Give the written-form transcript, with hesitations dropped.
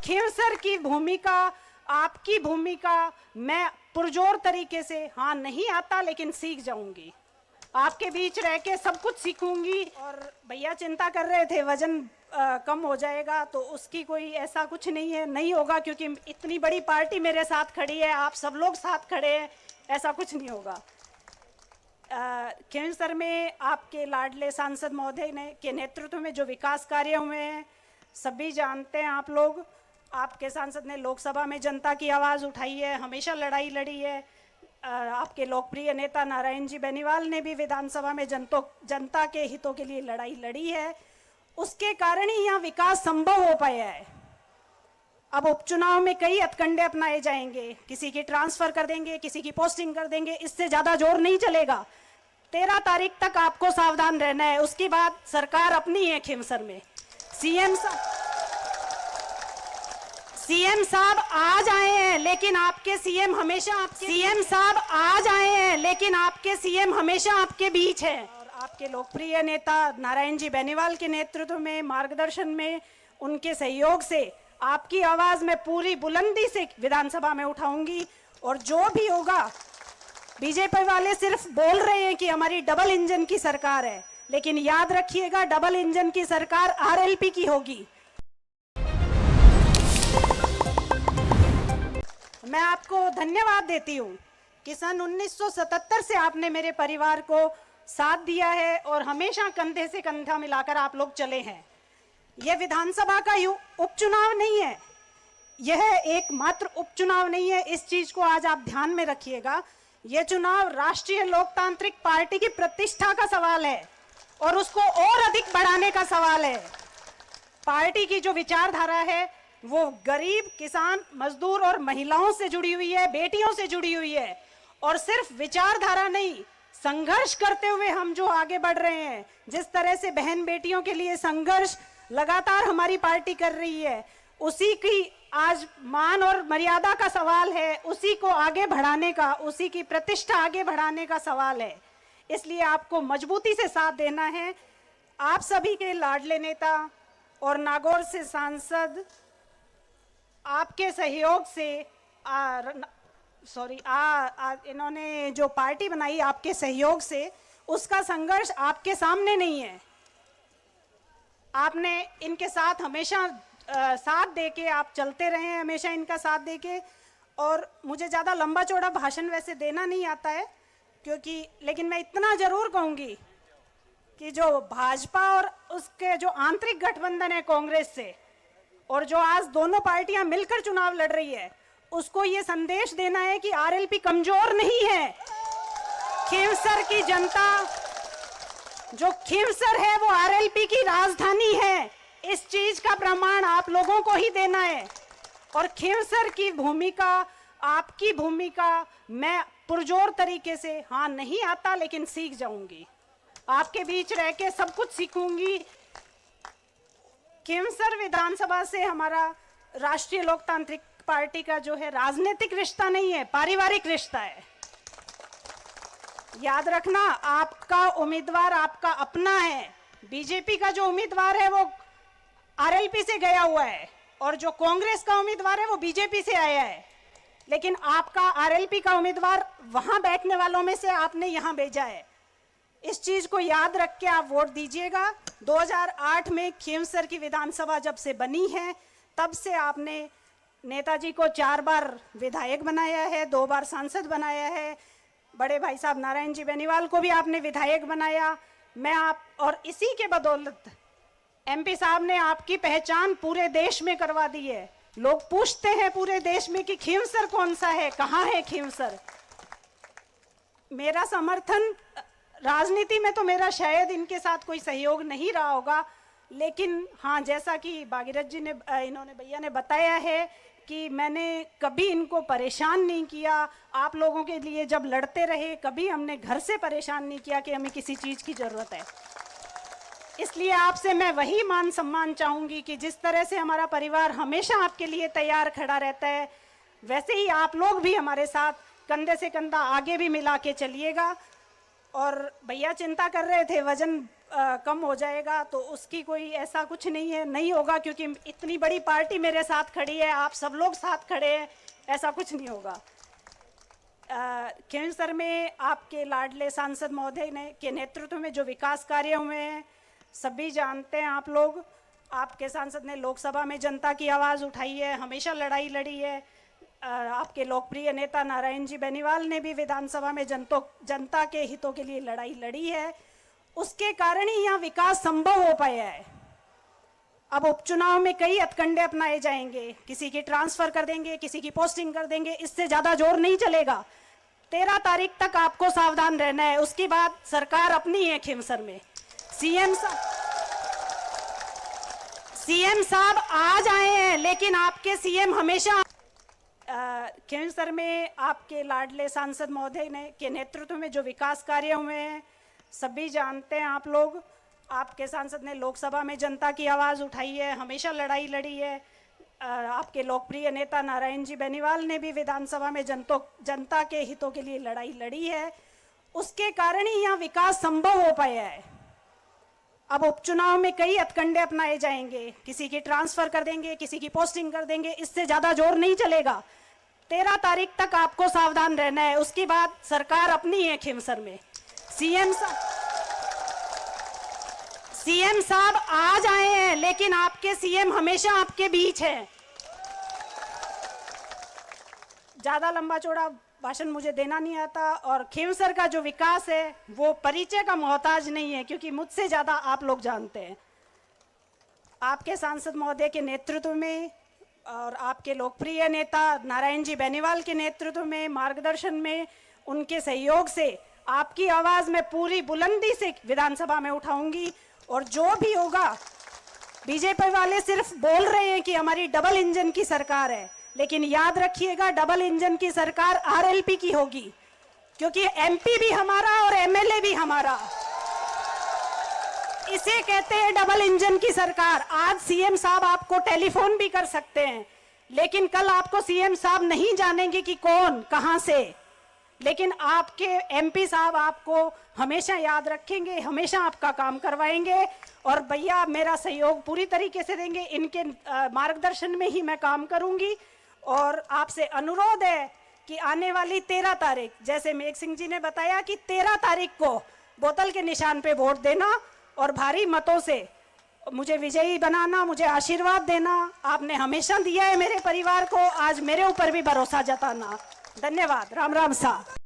खींवसर की भूमिका, आपकी भूमिका मैं पुरजोर तरीके से, हाँ नहीं आता लेकिन सीख जाऊंगी, आपके बीच रह के सब कुछ सीखूंगी। और भैया चिंता कर रहे थे वजन कम हो जाएगा, तो उसकी कोई ऐसा कुछ नहीं है, नहीं होगा, क्योंकि इतनी बड़ी पार्टी मेरे साथ खड़ी है, आप सब लोग साथ खड़े हैं, ऐसा कुछ नहीं होगा। खींवसर में आपके लाडले सांसद महोदय ने के नेतृत्व में जो विकास कार्य हुए हैं सभी जानते हैं आप लोग। आपके सांसद ने लोकसभा में जनता की आवाज़ उठाई है, हमेशा लड़ाई लड़ी है। आपके लोकप्रिय नेता नारायण जी बेनीवाल ने भी विधानसभा में जनता के हितों के लिए लड़ाई लड़ी है, उसके कारण ही यहाँ विकास संभव हो पाया है। अब उपचुनाव में कई हथकंडे अपनाए जाएंगे, किसी की ट्रांसफर कर देंगे, किसी की पोस्टिंग कर देंगे, इससे ज्यादा जोर नहीं चलेगा। 13 तारीख तक आपको सावधान रहना है, उसके बाद सरकार अपनी है खींवसर में। सीएम साहब आज आए हैं, लेकिन आपके सीएम हमेशा आपके बीच है। और आपके लोकप्रिय नेता नारायण जी बेनीवाल के नेतृत्व में, मार्गदर्शन में, उनके सहयोग से आपकी आवाज मैं पूरी बुलंदी से विधानसभा में उठाऊंगी। और जो भी होगा, बीजेपी वाले सिर्फ बोल रहे हैं कि हमारी डबल इंजन की सरकार है, लेकिन याद रखिएगा डबल इंजन की सरकार आरएलपी की होगी। मैं आपको धन्यवाद देती हूँ कि सन 1977 से आपने मेरे परिवार को साथ दिया है और हमेशा कंधे से कंधा मिलाकर आप लोग चले हैं। यह विधानसभा का उपचुनाव नहीं है, यह एकमात्र उपचुनाव नहीं है, इस चीज को आज आप ध्यान में रखिएगा। यह चुनाव राष्ट्रीय लोकतांत्रिक पार्टी की प्रतिष्ठा का सवाल है और उसको और अधिक बढ़ाने का सवाल है। पार्टी की जो विचारधारा है वो गरीब, किसान, मजदूर और महिलाओं से जुड़ी हुई है, बेटियों से जुड़ी हुई है। और सिर्फ विचारधारा नहीं, संघर्ष करते हुए हम जो आगे बढ़ रहे हैं, जिस तरह से बहन बेटियों के लिए संघर्ष लगातार हमारी पार्टी कर रही है, उसी की आज मान और मर्यादा का सवाल है, उसी को आगे बढ़ाने का, उसी की प्रतिष्ठा आगे बढ़ाने का सवाल है। इसलिए आपको मजबूती से साथ देना है। आप सभी के लाडले नेता और नागौर से सांसद आपके सहयोग से इन्होंने जो पार्टी बनाई आपके सहयोग से, उसका संघर्ष आपके सामने नहीं है। आपने इनके साथ हमेशा साथ देके आप चलते रहे हैं, हमेशा इनका साथ देके। और मुझे ज़्यादा लंबा चौड़ा भाषण वैसे देना नहीं आता है, लेकिन मैं इतना जरूर कहूँगी कि जो भाजपा और उसके जो आंतरिक गठबंधन है कांग्रेस से, और जो आज दोनों पार्टियां मिलकर चुनाव लड़ रही है, उसको ये संदेश देना है कि आरएलपी कमजोर नहीं है। खींवसर की जनता, जो खींवसर है वो आरएलपी की राजधानी है, इस चीज का प्रमाण आप लोगों को ही देना है। और खींवसर की भूमिका, आपकी भूमिका मैं पुरजोर तरीके से, हाँ नहीं आता लेकिन सीख जाऊंगी, आपके बीच रह के सब कुछ सीखूंगी। खींवसर विधानसभा से हमारा राष्ट्रीय लोकतांत्रिक पार्टी का जो है राजनीतिक रिश्ता नहीं है, पारिवारिक रिश्ता है। याद रखना, आपका उम्मीदवार आपका अपना है। बीजेपी का जो उम्मीदवार है वो आरएलपी से गया हुआ है, और जो कांग्रेस का उम्मीदवार है वो बीजेपी से आया है। लेकिन आपका आरएलपी का उम्मीदवार वहां बैठने वालों में से आपने यहां भेजा है। इस चीज को याद रख के आप वोट दीजिएगा। 2008 में खींवसर की विधानसभा जब से बनी है, तब से आपने नेताजी को 4 बार विधायक बनाया है, 2 बार सांसद बनाया है। बड़े भाई साहब नारायण जी बेनीवाल को भी आपने विधायक बनाया। और इसी के बदौलत एमपी साहब ने आपकी पहचान पूरे देश में करवा दी है। लोग पूछते हैं पूरे देश में कि खींवसर कौन सा है, कहाँ है खींवसर। मेरा समर्थन, राजनीति में तो मेरा शायद इनके साथ कोई सहयोग नहीं रहा होगा, लेकिन हाँ, जैसा कि भागीरथ जी ने, इन्होंने भैया ने बताया है कि मैंने कभी इनको परेशान नहीं किया। आप लोगों के लिए जब लड़ते रहे, कभी हमने घर से परेशान नहीं किया कि हमें किसी चीज़ की ज़रूरत है। इसलिए आपसे मैं वही मान सम्मान चाहूँगी कि जिस तरह से हमारा परिवार हमेशा आपके लिए तैयार खड़ा रहता है, वैसे ही आप लोग भी हमारे साथ कंधे से कंधा आगे भी मिला के चलिएगा। और भैया चिंता कर रहे थे वजन कम हो जाएगा, तो उसकी कोई ऐसा कुछ नहीं है, नहीं होगा, क्योंकि इतनी बड़ी पार्टी मेरे साथ खड़ी है, आप सब लोग साथ खड़े हैं, ऐसा कुछ नहीं होगा। खींवसर में आपके लाडले सांसद महोदय ने के नेतृत्व में जो विकास कार्य हुए हैं सभी जानते हैं आप लोग। आपके सांसद ने लोकसभा में जनता की आवाज़ उठाई है, हमेशा लड़ाई लड़ी है। आपके लोकप्रिय नेता नारायण जी बेनीवाल ने भी विधानसभा में जनता के हितों के लिए लड़ाई लड़ी है, उसके कारण ही यहाँ विकास संभव हो पाया है। अब उपचुनाव में कई हथकंडे अपनाए जाएंगे, किसी की ट्रांसफर कर देंगे, किसी की पोस्टिंग कर देंगे, इससे ज्यादा जोर नहीं चलेगा। 13 तारीख तक आपको सावधान रहना है, उसके बाद सरकार अपनी है खींवसर में। सीएम साहब आज आए हैं, लेकिन आपके सीएम हमेशा खींवसर में आपके लाडले सांसद महोदय ने के नेतृत्व में जो विकास कार्य हुए हैं सभी जानते हैं आप लोग। आपके सांसद ने लोकसभा में जनता की आवाज़ उठाई है, हमेशा लड़ाई लड़ी है। आपके लोकप्रिय नेता नारायण जी बेनीवाल ने भी विधानसभा में जनता के हितों के लिए लड़ाई लड़ी है, उसके कारण ही यहाँ विकास संभव हो पाया है। अब उपचुनाव में कई हथकंडे अपनाए जाएंगे, किसी की ट्रांसफर कर देंगे, किसी की पोस्टिंग कर देंगे, इससे ज्यादा जोर नहीं चलेगा। 13 तारीख तक आपको सावधान रहना है, उसके बाद सरकार अपनी है खींवसर में। सीएम साहब आज आए हैं, लेकिन आपके सीएम हमेशा आपके बीच है। ज्यादा लंबा चौड़ा भाषण मुझे देना नहीं आता, और खींवसर का जो विकास है वो परिचय का मोहताज नहीं है, क्योंकि मुझसे ज्यादा आप लोग जानते हैं। आपके सांसद महोदय के नेतृत्व में और आपके लोकप्रिय नेता नारायण जी बेनीवाल के नेतृत्व में, मार्गदर्शन में, उनके सहयोग से आपकी आवाज में पूरी बुलंदी से विधानसभा में उठाऊंगी। और जो भी होगा, बीजेपी वाले सिर्फ बोल रहे हैं कि हमारी डबल इंजन की सरकार है, लेकिन याद रखिएगा डबल इंजन की सरकार आरएलपी की होगी, क्योंकि एमपी भी हमारा और एमएलए भी हमारा। इसे कहते हैं डबल इंजन की सरकार। आज सीएम साहब आपको टेलीफोन भी कर सकते हैं, लेकिन कल आपको सीएम साहब नहीं जानेंगे कि कौन कहां से, लेकिन आपके एमपी साहब आपको हमेशा याद रखेंगे, हमेशा आपका काम करवाएंगे। और भैया मेरा सहयोग पूरी तरीके से देंगे, इनके मार्गदर्शन में ही मैं काम करूंगी। और आपसे अनुरोध है कि आने वाली 13 तारीख, जैसे मेघ सिंह जी ने बताया कि 13 तारीख को बोतल के निशान पे वोट देना और भारी मतों से मुझे विजयी बनाना, मुझे आशीर्वाद देना। आपने हमेशा दिया है मेरे परिवार को, आज मेरे ऊपर भी भरोसा जताना। धन्यवाद। राम राम साहब।